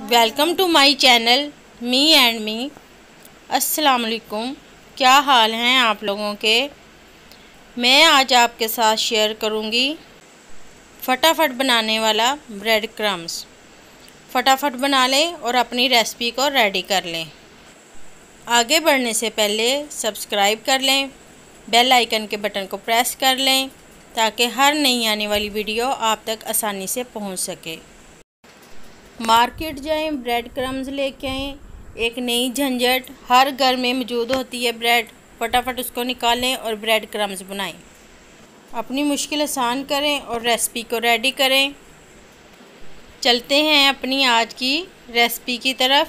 Welcome to my channel me and me. अस्सलाम वालेकुम। क्या हाल हैं आप लोगों के। मैं आज आपके साथ शेयर करूंगी फटाफट बनाने वाला ब्रेड क्रम्स। फटाफट बना लें और अपनी रेसिपी को रेडी कर लें। आगे बढ़ने से पहले सब्सक्राइब कर लें, बेल आइकन के बटन को प्रेस कर लें ताकि हर नई आने वाली वीडियो आप तक आसानी से पहुंच सके। मार्केट जाएं, ब्रेड क्रम्स लेके आएँ। एक नई झंझट हर घर में मौजूद होती है ब्रेड। फटाफट उसको निकालें और ब्रेड क्रम्स बनाएं। अपनी मुश्किल आसान करें और रेसिपी को रेडी करें। चलते हैं अपनी आज की रेसिपी की तरफ।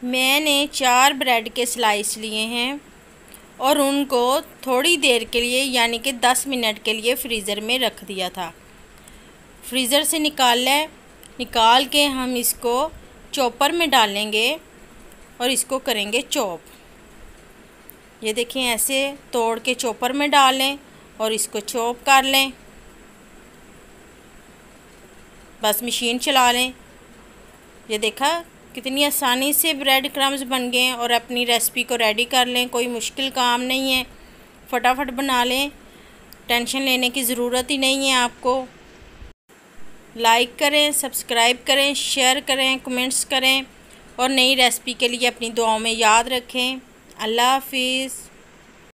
मैंने 4 ब्रेड के स्लाइस लिए हैं और उनको थोड़ी देर के लिए यानी कि 10 मिनट के लिए फ्रीज़र में रख दिया था। फ्रीज़र से निकाल के हम इसको चॉपर में डालेंगे और इसको करेंगे चॉप। ये देखें, ऐसे तोड़ के चॉपर में डालें और इसको चॉप कर लें। बस मशीन चला लें। ये देखा कितनी आसानी से ब्रेड क्रम्स बन गए और अपनी रेसिपी को रेडी कर लें। कोई मुश्किल काम नहीं है, फटाफट बना लें। टेंशन लेने की ज़रूरत ही नहीं है आपको। लाइक करें, सब्सक्राइब करें, शेयर करें, कमेंट्स करें और नई रेसिपी के लिए अपनी दुआओं में याद रखें। अल्लाह हाफिज़।